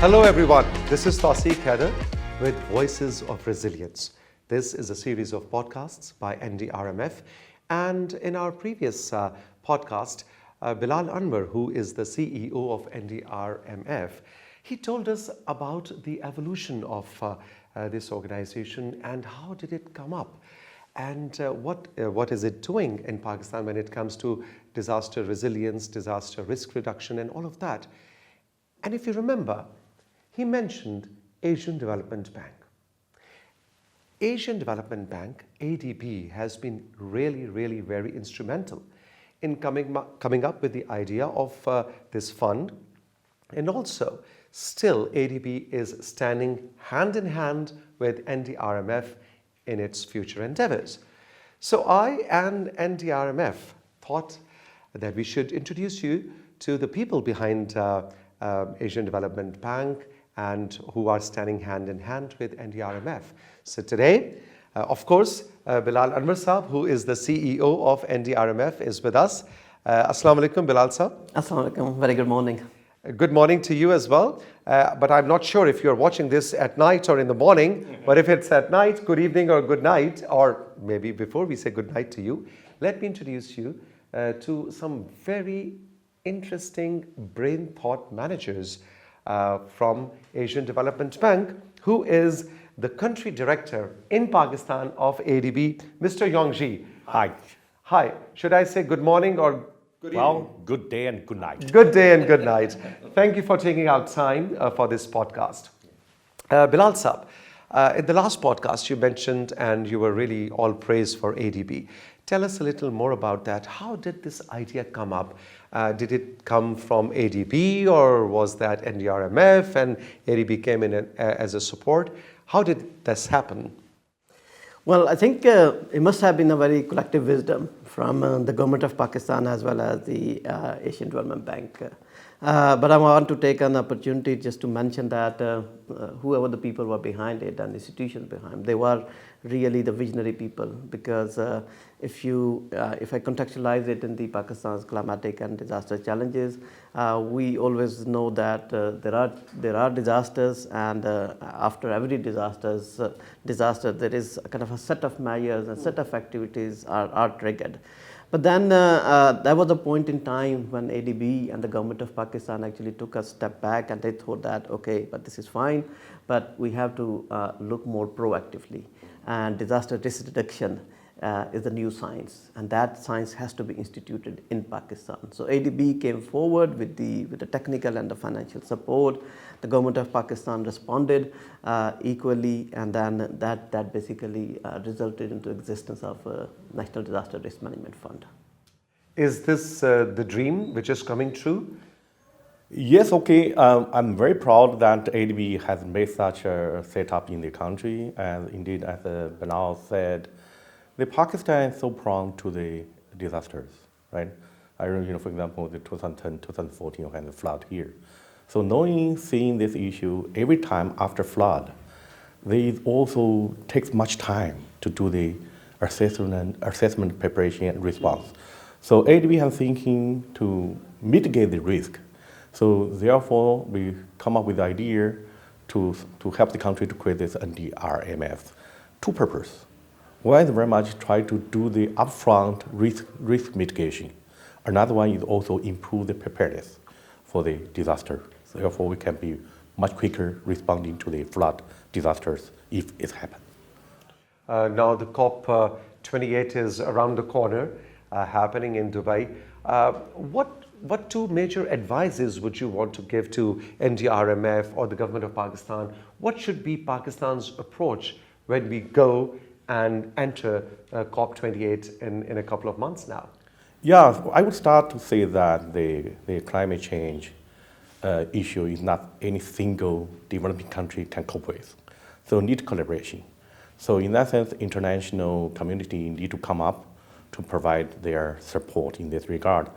Hello everyone, this is Tawseek Haider with Voices of Resilience. This is a series of podcasts by NDRMF, and in our previous podcast, Bilal Anwer, who is the CEO of NDRMF, he told us about the evolution of this organization and how did it come up and what is it doing in Pakistan when it comes to disaster resilience, disaster risk reduction and all of that. And if you remember, he mentioned Asian Development Bank. Asian Development Bank, ADB, has been really very instrumental in coming up with the idea of this fund. And also, still ADB is standing hand in hand with NDRMF in its future endeavors. So I and NDRMF thought that we should introduce you to the people behind Asian Development Bank and who are standing hand in hand with NDRMF. So today, of course, Bilal Anwer Saab, who is the CEO of NDRMF, is with us. Assalamu alaikum, Bilal Saab. Assalamu alaikum, very good morning. Good morning to you as well. But I'm not sure if you're watching this at night or in the morning, but if it's at night, good evening or good night, or maybe before we say good night to you, let me introduce you to some very interesting brain thought managers from Asian Development Bank, who is the country director in Pakistan of ADB, Mr. Yong Ye. Hi. Hi. Should I say good morning or good evening? Good day and good night. Good day and good night. Thank you for taking out time for this podcast. Bilal Saab, in the last podcast you mentioned and you were really all praised for ADB. Tell us a little more about that. How did this idea come up? Did it come from ADB or was that NDRMF and ADB came in as a support? How did this happen? Well, I think it must have been a very collective wisdom from the government of Pakistan as well as the Asian Development Bank. But I want to take an opportunity just to mention that whoever the people were behind it and the institutions behind, they were really the visionary people, because if I contextualize it in the Pakistan's climatic and disaster challenges, we always know that there are disasters, and after every disaster there is a kind of a set of measures and set of activities are triggered. But then there was a point in time when ADB and the government of Pakistan actually took a step back and they thought that, okay, but this is fine, but we have to look more proactively. And disaster risk reduction is the new science, and that science has to be instituted in Pakistan. So ADB came forward with the technical and the financial support. The government of Pakistan responded equally, and then that basically resulted into existence of a National Disaster Risk Management Fund. Is this the dream which is coming true? Yes, okay. I'm very proud that ADB has made such a setup in the country. And indeed, as Bilal said, the Pakistan is so prone to the disasters, right? I remember, for example, the 2010, 2014 had the flood here. So seeing this issue every time after flood, they also takes much time to do the assessment, preparation, and response. So ADB has thinking to mitigate the risk. So therefore, we come up with the idea to help the country to create this NDRMF. Two purposes. One is very much try to do the upfront risk mitigation. Another one is also improve the preparedness for the disaster. So therefore, we can be much quicker responding to the flood disasters if it happens. Now the COP28 is around the corner, happening in Dubai. What two major advices would you want to give to NDRMF or the government of Pakistan? What should be Pakistan's approach when we go and enter COP28 in a couple of months now? Yeah, I would start to say that the climate change issue is not any single developing country can cope with. So need collaboration. So in that sense, international community need to come up to provide their support in this regard.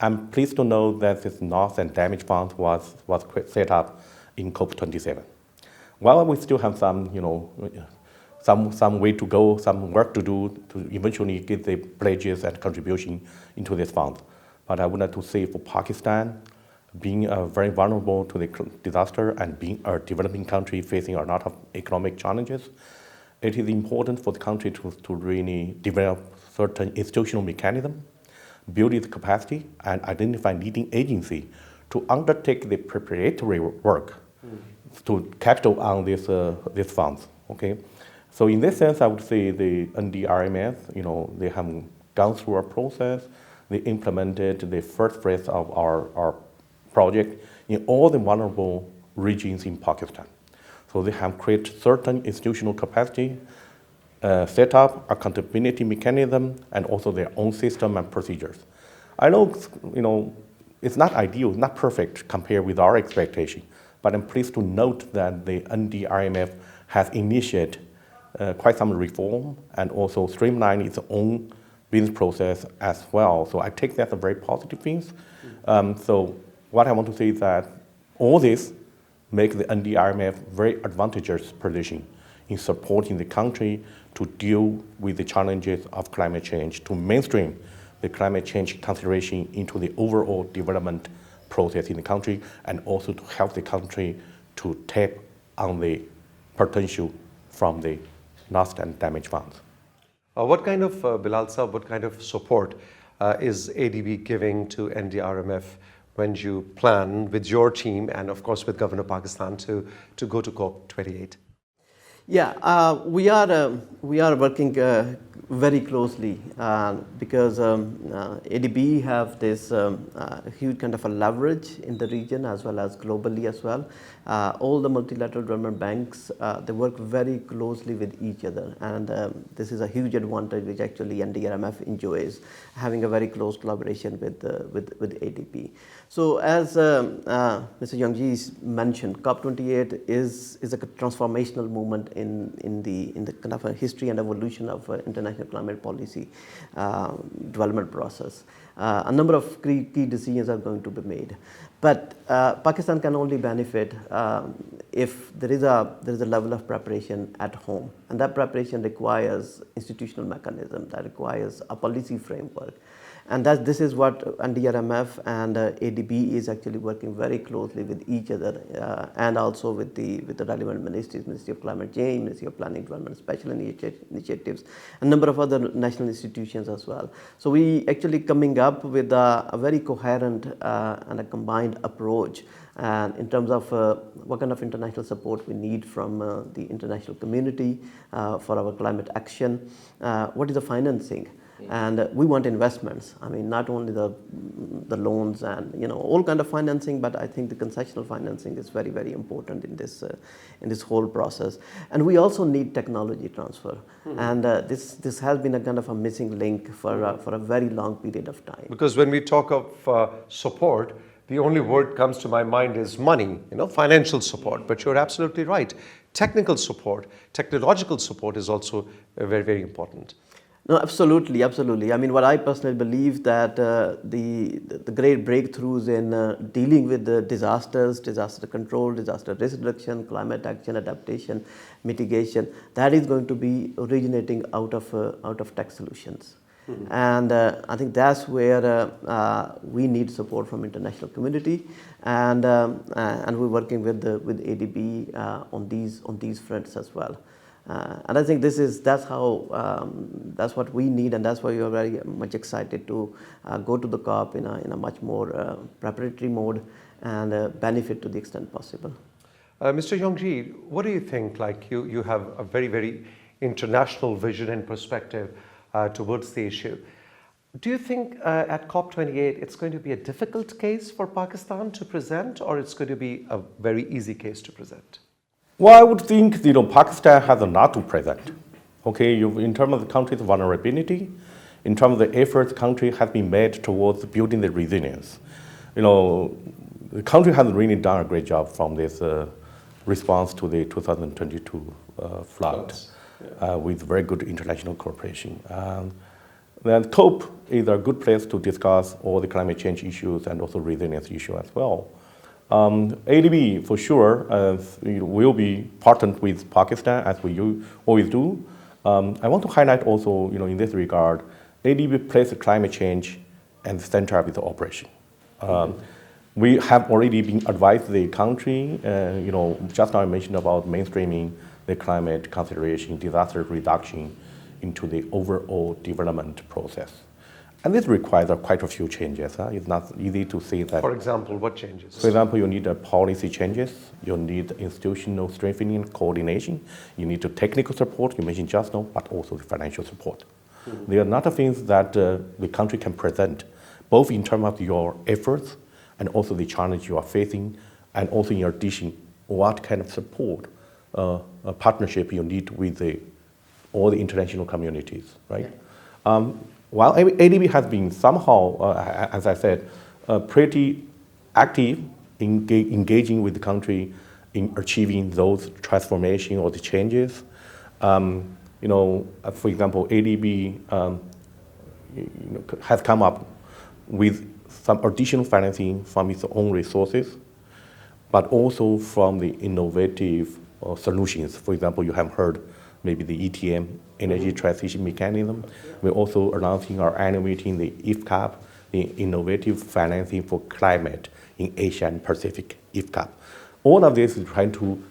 I'm pleased to know that this Loss and Damage Fund was set up in COP27. While we still have some way to go, some work to do to eventually get the pledges and contribution into this fund. But I would like to say for Pakistan, being very vulnerable to the disaster and being a developing country facing a lot of economic challenges, it is important for the country to really develop certain institutional mechanism, build its capacity, and identify leading agency to undertake the preparatory work to capital on these funds. Okay, so in this sense, I would say the NDRMF, they have gone through a process. They implemented the first phase of our project in all the vulnerable regions in Pakistan. So they have created certain institutional capacity, set up accountability mechanism, and also their own system and procedures. I know, it's not ideal, not perfect compared with our expectation, but I'm pleased to note that the NDRMF has initiated quite some reform and also streamlined its own business process as well. So I take that as a very positive thing. So what I want to say is that all this make the NDRMF very advantageous position in supporting the country to deal with the challenges of climate change, to mainstream the climate change consideration into the overall development process in the country, and also to help the country to tap on the potential from the lost and damaged funds. What kind of, Bilal Saab, what kind of support is ADB giving to NDRMF when you plan with your team and of course with Governor Pakistan to go to COP28? Yeah, we are working very closely because ADB have this huge kind of a leverage in the region as well as globally as well. All the multilateral development banks, they work very closely with each other, and this is a huge advantage which actually NDRMF enjoys, having a very close collaboration with ADB. So as Mr. Yong Ye mentioned, COP28 is a transformational movement in the kind of a history and evolution of international climate policy development process. A number of key decisions are going to be made, but Pakistan can only benefit if there is a level of preparation at home, and that preparation requires institutional mechanism, that requires a policy framework. And this is what NDRMF and ADB is actually working very closely with each other, and also with the relevant ministries, Ministry of Climate Change, Ministry of Planning Development, Special Initiatives, a number of other national institutions as well. So we actually coming up with a very coherent and a combined approach, and in terms of what kind of international support we need from the international community for our climate action, what is the financing. And we want investments. I mean, not only the loans and all kind of financing, but I think the concessional financing is very, very important in this whole process. And we also need technology transfer. And this has been a kind of a missing link for a very long period of time. Because when we talk of support, the only word comes to my mind is money, financial support. But you're absolutely right. Technical support, technological support is also very, very important. No, absolutely, absolutely. I mean, what I personally believe that the great breakthroughs in dealing with the disasters, disaster control, disaster risk reduction, climate action, adaptation, mitigation, that is going to be originating out of tech solutions. And I think that's where we need support from international community, and we're working with ADB on these fronts as well. And I think that's what we need, and that's why we are very much excited to go to the COP in a much more preparatory mode and benefit to the extent possible. Mr. Yong Ye, what do you think? Like you have a very, very international vision and perspective towards the issue. Do you think at COP28 it's going to be a difficult case for Pakistan to present, or it's going to be a very easy case to present? Well, I would think Pakistan has a lot to present. Okay, in terms of the country's vulnerability, in terms of the efforts the country has been made towards building the resilience. The country has really done a great job from this response to the 2022 flood, with very good international cooperation. Then COP is a good place to discuss all the climate change issues and also resilience issue as well. ADB, for sure, will be partnered with Pakistan, as we always do. I want to highlight also, in this regard, ADB places climate change at the center of its operation. We have already been advised the country, just now I mentioned about mainstreaming the climate consideration, disaster reduction into the overall development process. And this requires quite a few changes. It's not easy to say that. For example, what changes? For example, you need policy changes, you need institutional strengthening, coordination, you need the technical support, you mentioned just now, but also the financial support. There are a lot of things that the country can present, both in terms of your efforts and also the challenge you are facing, and also in addition, what kind of support, partnership you need with all the international communities, right? Yeah. While ADB has been somehow, as I said, pretty active in engaging with the country in achieving those transformation or the changes, for example, ADB has come up with some additional financing from its own resources, but also from the innovative solutions. For example, you have heard maybe the ETM, Energy Transition Mechanism. We're also announcing our annual meeting, the IFCAP, the Innovative Financing for Climate in Asia and Pacific, IFCAP. All of this is trying to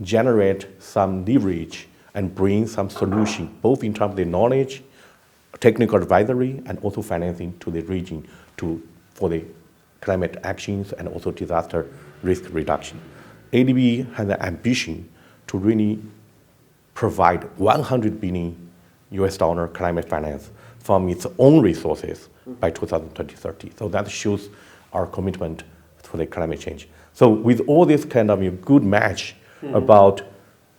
generate some leverage and bring some solution, both in terms of the knowledge, technical advisory, and also financing to the region for the climate actions and also disaster risk reduction. ADB has an ambition to really provide $100 billion climate finance from its own resources by 2030. So that shows our commitment to the climate change. So with all this kind of a good match about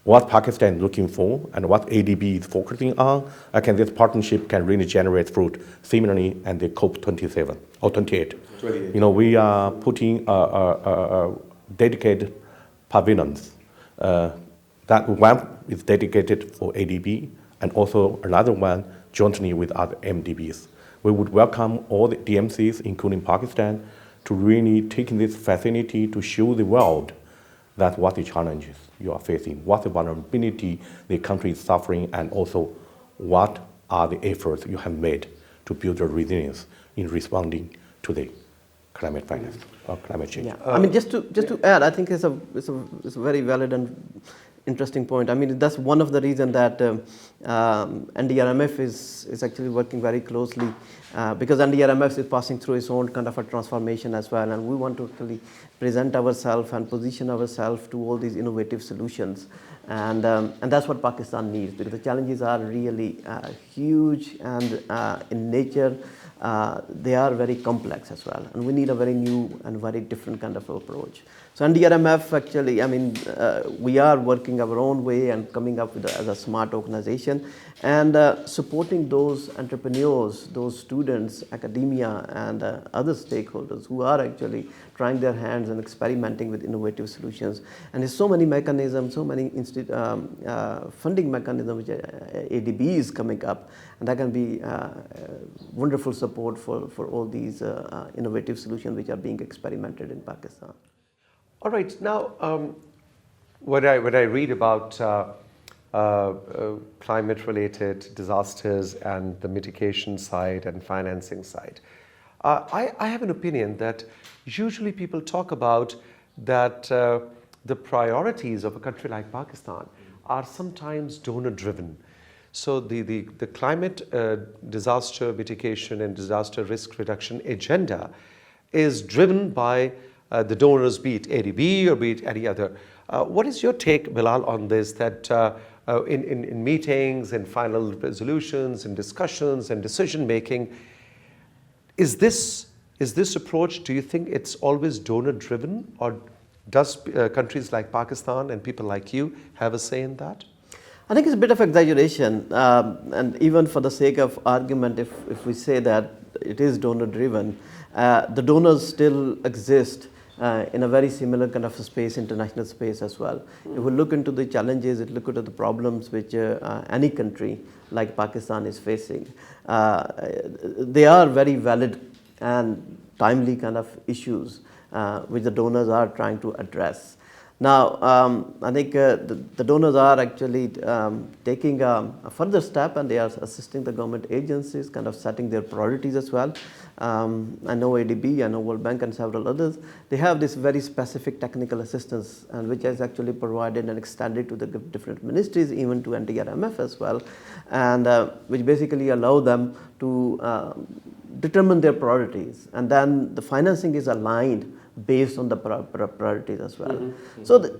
what Pakistan is looking for and what ADB is focusing on, I think this partnership can really generate fruit. Similarly, and the COP27 or 28. We are putting dedicated pavilions. That one is dedicated for ADB, and also another one jointly with other MDBs. We would welcome all the DMCs, including Pakistan, to really take this facility to show the world that what the challenges you are facing, what the vulnerability the country is suffering, and also what are the efforts you have made to build your resilience in responding to the climate finance or climate change. Yeah. Just to add, I think it's a very valid and interesting point. That's one of the reasons that NDRMF is actually working very closely because NDRMF is passing through its own kind of a transformation as well, and we want to really present ourselves and position ourselves to all these innovative solutions, and that's what Pakistan needs, because the challenges are really huge and in nature. They are very complex as well, and we need a very new and very different kind of approach. So NDRMF actually, we are working our own way and coming up with as a smart organization and supporting those entrepreneurs, those students, academia, and other stakeholders who are actually trying their hands and experimenting with innovative solutions. And there's so many mechanisms, so many funding mechanisms which ADB is coming up, and that can be wonderful support for all these innovative solutions which are being experimented in Pakistan. All right. Now, when I read about climate-related disasters and the mitigation side and financing side, I have an opinion that usually people talk about that the priorities of a country like Pakistan are sometimes donor-driven. So the climate disaster mitigation and disaster risk reduction agenda is driven by the donors, be it ADB or be it any other. What is your take, Bilal, on this, that in meetings and final resolutions and discussions and decision making, is this approach, do you think it's always donor driven, or does countries like Pakistan and people like you have a say in that? I think it's a bit of exaggeration, and even for the sake of argument, if we say that it is donor driven, the donors still exist in a very similar kind of space, international space as well. If we look into the challenges, look at the problems which any country like Pakistan is facing, they are very valid and timely kind of issues which the donors are trying to address. Now, I think the donors are actually taking a further step, and they are assisting the government agencies, kind of setting their priorities as well. I know ADB, I know World Bank and several others, they have this very specific technical assistance, and which is actually provided and extended to the different ministries, even to NDRMF as well, and which basically allow them to determine their priorities, and then the financing is aligned based on the priorities as well. So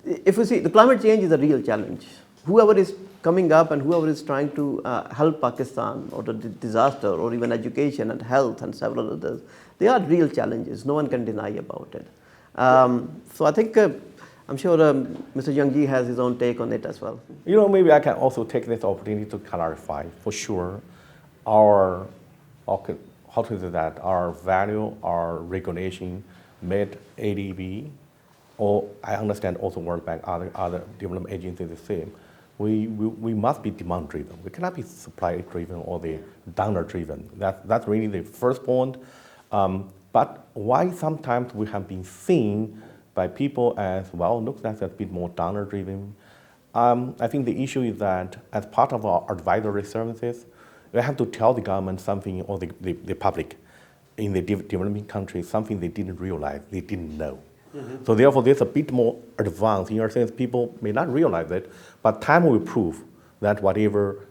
if we see, the climate change is a real challenge. Whoever is coming up and whoever is trying to help Pakistan or the disaster or even education and health and several others, they are real challenges. No one can deny about it. So I think, I'm sure Mr. Yong Ye has his own take on it as well. You know, maybe I can also take this opportunity to clarify. For sure, our value, our regulation made ADB, or I understand also World Bank, other development agencies the same. We must be demand driven. We cannot be supply driven or the donor driven. That's really the first point. But why sometimes we have been seen by people as, well, looks like a bit more donor driven. I think the issue is that as part of our advisory services, we have to tell the government something, or the public in the developing countries, something they didn't realize, they didn't know. So therefore, there's a bit more advanced. In a sense, people may not realize it, but time will prove that whatever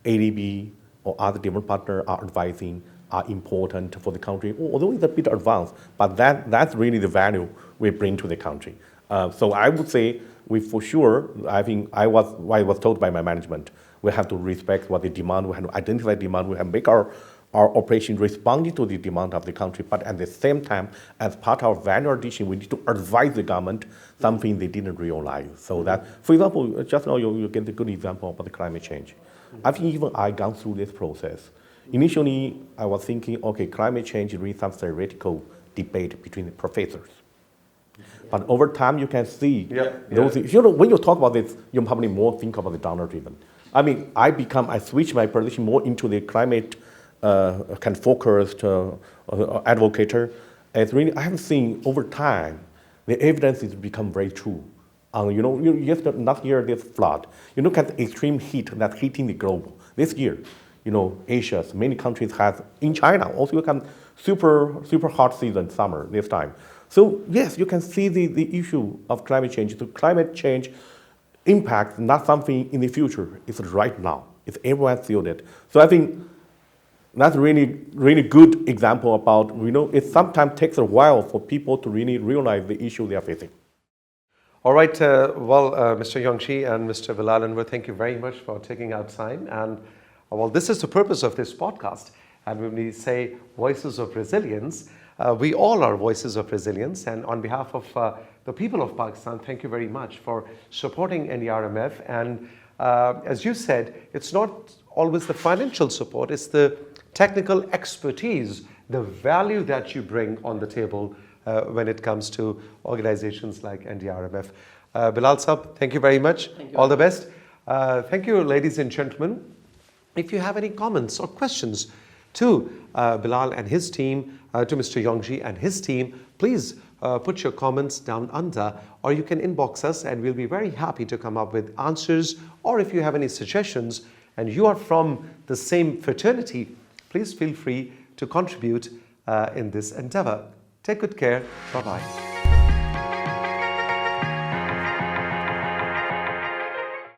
ADB or other development partners are advising are important for the country, although it's a bit advanced, but that's really the value we bring to the country. So I would say, for sure, I think I was told by my management, we have to respect what they demand, we have to identify demand, we have to make our operation responding to the demand of the country, but at the same time, as part of our value addition, we need to advise the government something they didn't realize. So that, for example, just now you get a good example about the climate change. I think even I gone through this process. Initially, I was thinking, okay, climate change is really some theoretical debate between the professors. But over time, you can see those. You know, when you talk about this, you probably more think about the donor driven. I mean, I switched my position more into the climate kind of focused advocator. It's really, I have seen over time, the evidence has become very true. You know, last year this flood. You look at the extreme heat that's hitting the globe. This year, you know, Asia, many countries have, in China, also you can super hot season, summer this time. So yes, you can see the issue of climate change. So climate change impact, not something in the future, it's right now. It's everyone feels it. So I think that's really good example about, you know, it sometimes takes a while for people to really realize the issue they are facing. All right, Mr. Yong Ye and Mr. Bilal Anwer, thank you very much for taking out time. And well, this is the purpose of this podcast. And when we say voices of resilience, we all are voices of resilience. And on behalf of the people of Pakistan, thank you very much for supporting NDRMF. And as you said, it's not always the financial support, it's the technical expertise, the value that you bring on the table when it comes to organizations like NDRMF. Bilal Sab, thank you very much. All the best. Thank you, ladies and gentlemen. If you have any comments or questions to Bilal and his team, to Mr. Yong Ye and his team, please put your comments down under, or you can inbox us and we'll be very happy to come up with answers. Or if you have any suggestions and you are from the same fraternity, please feel free to contribute in this endeavor. Take good care. Bye-bye.